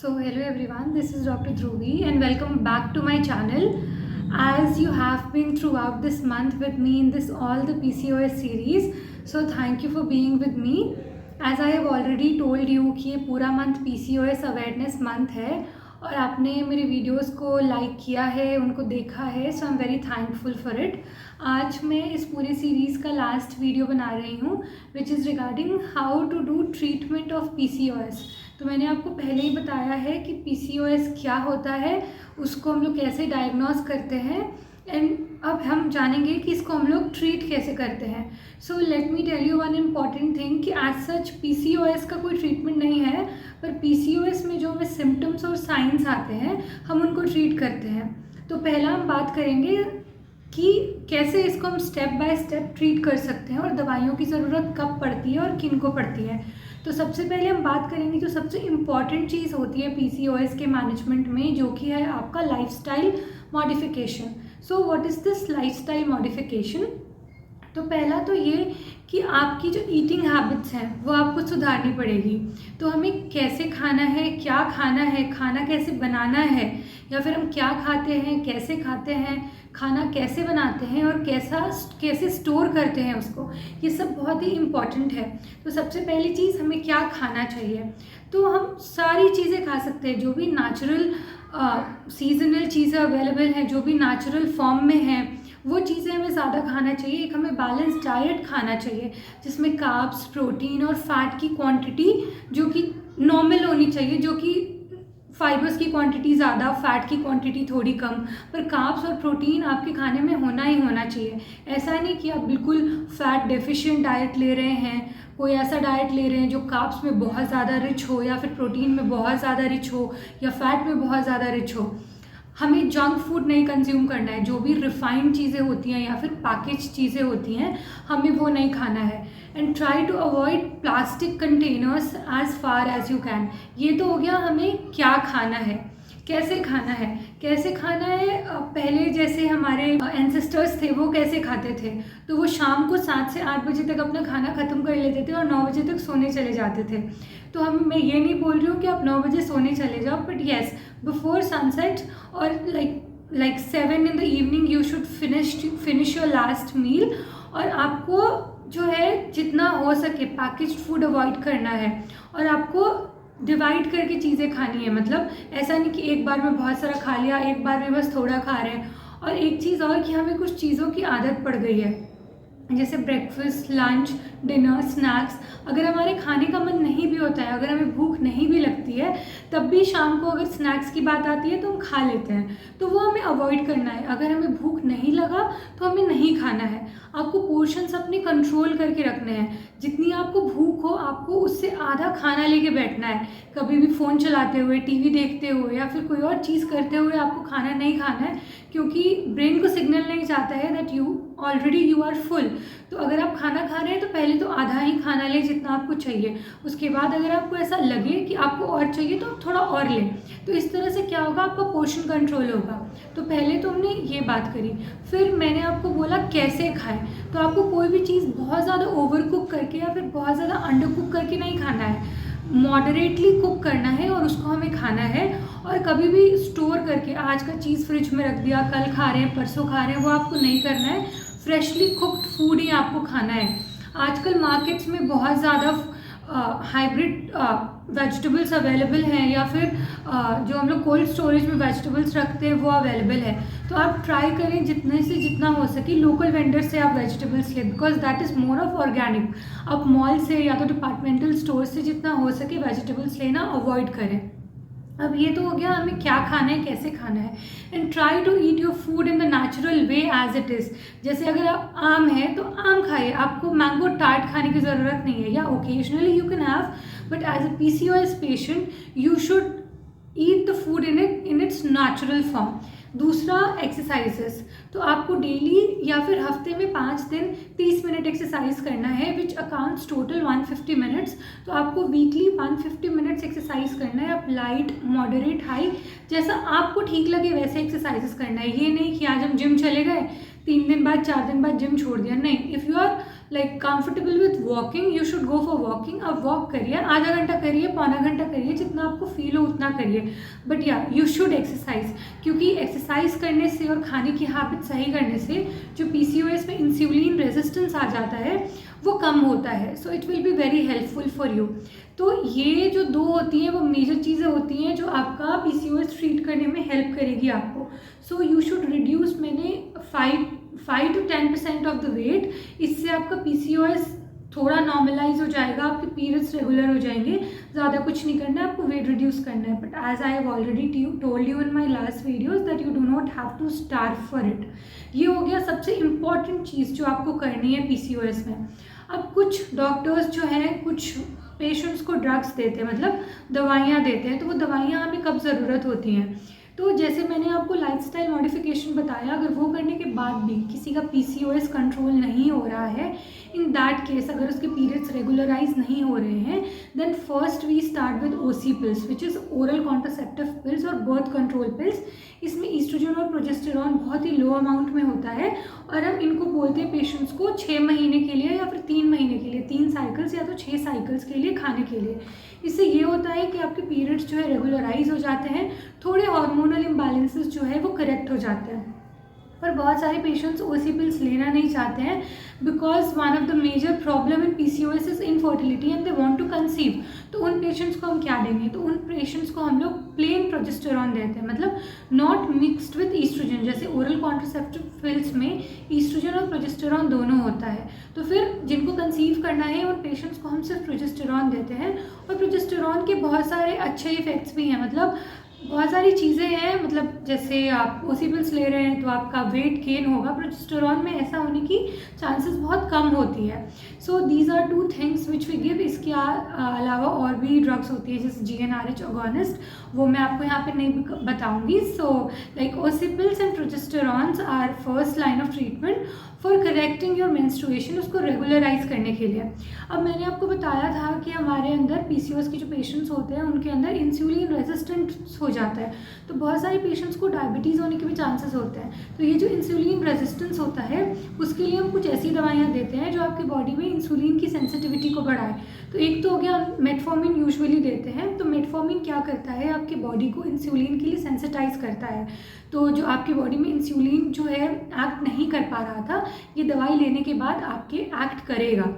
So hello everyone, this is Dr. Dhruvi and welcome back to my channel. As you have been throughout this month with me in this all the PCOS series, so thank you for being with me. As I have already told you कि ये पूरा month PCOS awareness month है और आपने मेरे videos को like किया है, उनको देखा है, so I am very thankful for it. आज मैं इस पूरी सीरीज़ का लास्ट वीडियो बना रही हूँ which is regarding how to do treatment of PCOS. तो मैंने आपको पहले ही बताया है कि PCOS क्या होता है, उसको हम लोग कैसे डायग्नोस करते हैं एंड अब हम जानेंगे कि इसको हम लोग ट्रीट कैसे करते हैं. So let me tell you one important thing कि एज सच PCOS का कोई ट्रीटमेंट नहीं है, पर PCOS में जो हमें सिम्टम्स और साइंस आते हैं हम उनको ट्रीट करते हैं. तो पहला हम बात करेंगे कि कैसे इसको हम स्टेप बाय स्टेप ट्रीट कर सकते हैं और दवाइयों की ज़रूरत कब पड़ती है और किन को पड़ती है. तो सबसे पहले हम बात करेंगे जो सबसे इम्पॉर्टेंट चीज़ होती है PCOS के मैनेजमेंट में, जो कि है आपका lifestyle modification. So what is this lifestyle modification? तो पहला तो ये कि आपकी जो ईटिंग हैबिट्स हैं वो आपको सुधारनी पड़ेगी. तो हमें कैसे खाना है, क्या खाना है, खाना कैसे बनाना है, या फिर हम क्या खाते हैं, कैसे खाते हैं, खाना कैसे बनाते हैं और कैसे स्टोर करते हैं उसको, ये सब बहुत ही इम्पॉर्टेंट है. तो सबसे पहली चीज़ हमें क्या खाना चाहिए. तो हम सारी चीज़ें खा सकते हैं जो भी नेचुरल सीजनल चीज़ें अवेलेबल हैं, जो भी नेचुरल फॉर्म में हैं वो चीज़ें हमें ज़्यादा खाना चाहिए. एक हमें बैलेंस डाइट खाना चाहिए जिसमें कार्ब्स, प्रोटीन और फैट की क्वांटिटी जो कि नॉर्मल होनी चाहिए, जो कि फाइबर्स की क्वांटिटी ज़्यादा, फैट की क्वांटिटी थोड़ी कम, पर कार्ब्स और प्रोटीन आपके खाने में होना ही होना चाहिए. ऐसा नहीं कि आप बिल्कुल फैट डेफिशिएंट डाइट ले रहे हैं, कोई ऐसा डाइट ले रहे हैं जो कार्ब्स में बहुत ज़्यादा रिच हो या फिर प्रोटीन में बहुत ज़्यादा रिच हो या फैट में बहुत ज़्यादा रिच हो. हमें जंक फूड नहीं कंज्यूम करना है. जो भी रिफाइंड चीज़ें होती हैं या फिर पैकेज चीज़ें होती हैं हमें वो नहीं खाना है. And try to avoid plastic containers as far as you can. ये तो हो गया हमें क्या खाना है. कैसे खाना है, कैसे खाना है, पहले जैसे हमारे एंसेस्टर्स थे वो कैसे खाते थे, तो वो शाम को 7 से 8 बजे तक अपना खाना ख़त्म कर लेते थे और 9 बजे तक सोने चले जाते थे. तो मैं ये नहीं बोल रही हूँ कि आप 9 बजे सोने चले जाओ, बट येस बिफोर सनसेट और like 7 in the evening you should finish your last meal. और आपको जो है जितना हो सके पैकेज्ड फूड अवॉइड करना है और आपको डिवाइड करके चीज़ें खानी है. मतलब ऐसा नहीं कि एक बार में बहुत सारा खा लिया, एक बार में बस थोड़ा खा रहे हैं. और एक चीज़ और कि हमें कुछ चीज़ों की आदत पड़ गई है, जैसे ब्रेकफास्ट, लंच, डिनर, स्नैक्स. अगर हमारे खाने का मन नहीं भी होता है, अगर हमें भूख नहीं भी लगती है, तब भी शाम को अगर स्नैक्स की बात आती है तो हम खा लेते हैं. तो वो हमें अवॉइड करना है. अगर हमें भूख नहीं लगा तो हमें नहीं खाना है. आपको पोर्शंस अपने कंट्रोल करके रखने हैं. जितनी आपको भूख हो आपको उससे आधा खाना लेके बैठना है. कभी भी फ़ोन चलाते हुए, टीवी देखते हुए या फिर कोई और चीज़ करते हुए आपको खाना नहीं खाना है, क्योंकि ब्रेन को सिग्नल नहीं जाता है दैट यू आर फुल. तो अगर आप खाना खा रहे हैं तो पहले तो आधा ही खाना लें जितना आपको चाहिए. उसके बाद अगर आपको ऐसा लगे कि आपको और चाहिए तो आप थोड़ा और लें. तो इस तरह से क्या होगा, आपका पोर्शन कंट्रोल होगा. तो पहले तो हमने ये बात करी. फिर मैंने आपको बोला कैसे खाएं. तो आपको कोई भी चीज़ बहुत ज़्यादा ओवर कुक करके या फिर बहुत ज़्यादा अंडर कुक करके नहीं खाना है. मॉडरेटली कुक करना है और उसको हमें खाना है. और कभी भी स्टोर करके आज का चीज़ फ्रिज में रख दिया, कल खा रहे हैं, परसों खा रहे हैं, वो आपको नहीं करना है. फ्रेशली कुक्ड फूड ही आपको खाना है. आजकल मार्केट्स में बहुत ज़्यादा हाइब्रिड वेजिटेबल्स अवेलेबल हैं, या फिर जो हम लोग कोल्ड स्टोरेज में वेजिटेबल्स रखते हैं वो अवेलेबल है. तो आप ट्राई करें जितने से जितना हो सके लोकल वेंडर से आप वेजिटेबल्स लें, because that is more of organic. आप मॉल से या तो डिपार्टमेंटल स्टोर से जितना हो सके वेजिटेबल्स लेना अवॉइड करें. अब ये तो हो गया हमें क्या खाना है, कैसे खाना है. And try to eat your food in the natural way as it is. जैसे अगर आप आम है तो आम खाइए, आपको मैंगो टार्ट खाने की ज़रूरत नहीं है, या occasionally you can have, but as a PCOS patient you should eat the food in its natural form. दूसरा, एक्सरसाइजेस. तो आपको डेली या फिर हफ्ते में 5 दिन 30 मिनट एक्सरसाइज करना है, विच अकाउंट्स टोटल 150 मिनट्स. तो आपको वीकली 150 मिनट्स एक्सरसाइज करना है. आप लाइट, मॉडरेट, हाई, जैसा आपको ठीक लगे वैसे एक्सरसाइजेस करना है. ये नहीं कि आज हम जिम चले गए, 3 दिन बाद 4 दिन बाद जिम छोड़ दिया. नहीं, if you are like comfortable with walking, you should go for walking. आप वॉक करिए, आधा घंटा करिए, पौना घंटा करिए, जितना आपको फील हो उतना करिए। बट या यू शुड एक्सरसाइज, क्योंकि एक्सरसाइज करने से और खाने की हैबिट सही करने से जो PCOS में इंसुलिन रेजिस्टेंस आ जाता है वो कम होता है। So it will be very helpful for you. तो ये जो 2 होती हैं वो मेजर चीज़ें होती हैं जो आपका PCOS ट्रीट करने में हेल्प करेगी आपको। सो यू शुड रिड्यूस, मैंने 5 to 10% ऑफ द वेट। इससे आपका PCOS थोड़ा नॉर्मलाइज हो जाएगा, आपके पीरियड्स रेगुलर हो जाएंगे। ज़्यादा कुछ नहीं करना है, आपको वेट रिड्यूस करना है। But as I have already told you in my last videos that you do not have to starve for it. ये हो गया सबसे इम्पॉर्टेंट चीज़ जो आपको करनी है PCOS में। अब कुछ डॉक्टर्स जो हैं कुछ पेशेंट्स को ड्रग्स देते हैं, मतलब दवाइयाँ देते हैं। तो वो दवाइयाँ हमें कब ज़रूरत होती हैं? तो जैसे मैंने आपको लाइफस्टाइल मॉडिफिकेशन बताया, अगर वो करने के बाद भी किसी का PCOS कंट्रोल नहीं हो रहा है, इन दैट केस अगर उसके पीरियड्स रेगुलराइज नहीं हो रहे हैं, then first we start with OC pills, which is oral contraceptive pills और बर्थ कंट्रोल पिल्स। इसमें ईस्ट्रोजन और प्रोजेस्टेरॉन बहुत ही लो अमाउंट में होता है और हम इनको बोलते हैं पेशेंट्स को 6 महीने के लिए या फिर 3 महीने के लिए, 3 साइकिल्स या तो 6 साइकिल्स के लिए खाने के लिए। इससे ये होता है कि आपके पीरियड्स जो है रेगुलराइज हो जाते हैं, थोड़े हार्मोनल इम्बैलेंसेस जो है वो करेक्ट हो जाते हैं। पर बहुत सारे पेशेंट्स OC पिल्स लेना नहीं चाहते हैं because one of the major problem in PCOS is infertility and they want to conceive. तो उन पेशेंट्स को हम क्या देंगे? तो उन पेशेंट्स को हम लोग प्लेन प्रोजेस्टेरॉन देते हैं, मतलब नॉट मिक्सड विथ ईस्ट्रोजन। जैसे ओरल कॉन्ट्रासेप्टिव पिल्स में ईस्ट्रोजन और प्रोजेस्टेरॉन दोनों होता है। तो फिर जिनको कंसीव करना है उन पेशेंट्स को हम सिर्फ प्रोजेस्टेरॉन देते हैं। और प्रोजेस्टेरॉन के बहुत सारे अच्छे इफेक्ट्स भी हैं, मतलब बहुत सारी चीज़ें हैं। मतलब जैसे आप OC पिल्स ले रहे हैं तो आपका वेट गेन होगा, प्रोजेस्टेरॉन में ऐसा होने की चांसेस बहुत कम होती है। So these are 2 things which we give. इसके अलावा और भी ड्रग्स होती है जैसे GnRH अगोनिस्ट, वो मैं आपको यहाँ पे नहीं बताऊँगी। So like OC pills and progesterones are first line of treatment for correcting your menstruation, उसको रेगुलराइज करने के लिए। अब मैंने आपको बताया था कि हमारे अंदर PCOS के जो पेशेंट्स होते हैं उनके अंदर इंसुलिन रेजिस्टेंट हो जाता है। तो बहुत सारे पेशेंट्स को डायबिटीज़ होने के भी चांसेस होते हैं। तो ये जो इंसुलिन रेजिस्टेंस होता है उसके लिए हम कुछ ऐसी दवाइयाँ देते हैं जो आपकी बॉडी में इंसुलिन की सेंसिटिविटी को बढ़ाए। तो एक तो हो गया मेटफॉर्मिन यूजुअली देते हैं। तो मेटफॉर्मिन क्या करता है? आपकी बॉडी को इंसुलिन के लिए सेंसिटाइज करता है। तो जो आपकी बॉडी में इंसुलिन जो है एक्ट नहीं कर पा रहा था, ये दवाई लेने के बाद आपके एक्ट करेगा।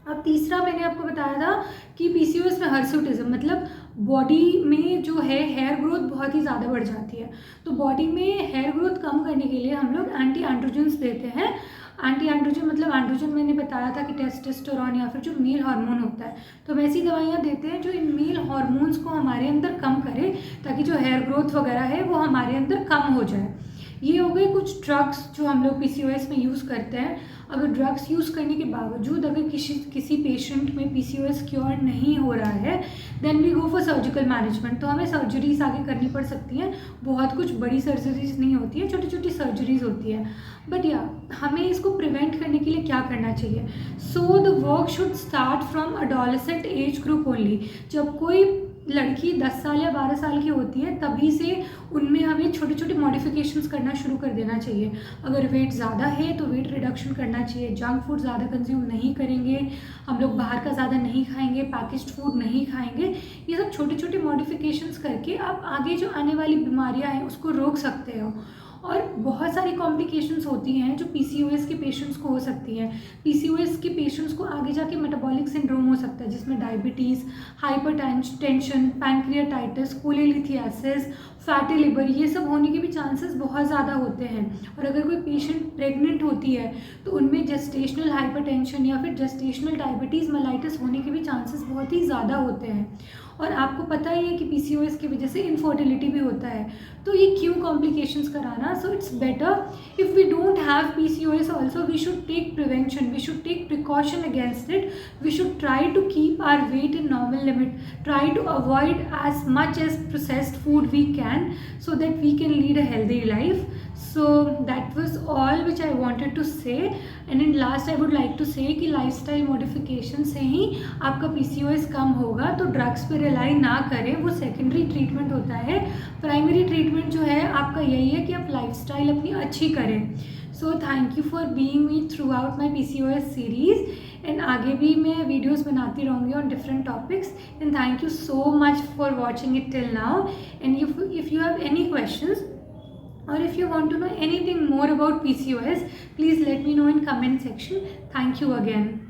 अब तीसरा मैंने आपको बताया था कि PCOS में हर्सुटिज्म, मतलब बॉडी में जो है हेयर ग्रोथ बहुत ही ज़्यादा बढ़ जाती है। तो बॉडी में हेयर ग्रोथ कम करने के लिए हम लोग एंटी एंड्रोजन्स देते हैं। एंटी एंड्रोजन मतलब एंड्रोजन मैंने बताया था कि टेस्टोस्टेरोन या फिर जो मेल हार्मोन होता है। तो हम ऐसी दवाइयाँ देते हैं जो इन मेल हार्मोन्स को हमारे अंदर कम करे, ताकि जो हेयर ग्रोथ वगैरह है वो हमारे अंदर कम हो जाए। ये हो गए कुछ ड्रग्स जो हम लोग PCOS में यूज़ करते हैं। अगर ड्रग्स यूज़ करने के बावजूद अगर किसी पेशेंट में PCOS क्योर नहीं हो रहा है, then we go for surgical management. तो हमें सर्जरीज आगे करनी पड़ सकती हैं। बहुत कुछ बड़ी सर्जरीज नहीं होती है, छोटी छोटी सर्जरीज होती है। बट या हमें इसको प्रिवेंट करने के लिए क्या करना चाहिए? So the work should start from adolescent age group only. जब कोई लड़की 10 साल या 12 साल की होती है तभी से उनमें हमें छोटे छोटे मॉडिफिकेशंस करना शुरू कर देना चाहिए। अगर वेट ज़्यादा है तो वेट रिडक्शन करना चाहिए, जंक फूड ज़्यादा कंज्यूम नहीं करेंगे, हम लोग बाहर का ज़्यादा नहीं खाएंगे, पैकेज्ड फूड नहीं खाएंगे। ये सब छोटे छोटे मॉडिफिकेशंस करके आप आगे जो आने वाली बीमारियां हैं उसको रोक सकते हो। और बहुत सारी कॉम्प्लिकेशंस होती हैं जो PCOS के पेशेंट्स को हो सकती हैं। PCOS के पेशेंट्स को आगे जाके मेटाबॉलिक सिंड्रोम हो सकता है, जिसमें diabetes, hypertension, pancreatitis, cholelithiasis, fatty liver, ये सब होने के भी चांसेस बहुत ज़्यादा होते हैं। और अगर कोई पेशेंट प्रेग्नेंट होती है तो उनमें जेस्टेशनल हाइपरटेंशन या फिर जेस्टेशनल डायबिटीज़ मेलाइटिस होने के भी चांसेस बहुत ही ज़्यादा होते हैं। और आपको पता ही है कि PCOS की वजह से इनफर्टिलिटी भी होता है। तो ये क्यों कॉम्प्लिकेशंस कराना? So it's better if we don't have PCOS also, we should take prevention, we should take precaution against it, we should try to keep our weight in normal limit, try to avoid as much as processed food we can, so that we can lead a healthy life. So that was all which I wanted to say, and in last I would like to say कि lifestyle modification से ही आपका PCOS कम होगा। तो drugs पे rely ना करें, वो secondary treatment होता है। प्राइमरी ट्रीटमेंट जो है आपका यही है कि आप लाइफस्टाइल अपनी अच्छी करें। So thank you for being me through out my PCOS series, and आगे भी मैं वीडियोज़ बनाती रहूँगी on different topics. And thank you so much for watching it till now. And if you have any questions or if you want to know anything more about PCOS, please let me know in comment section. Thank you again.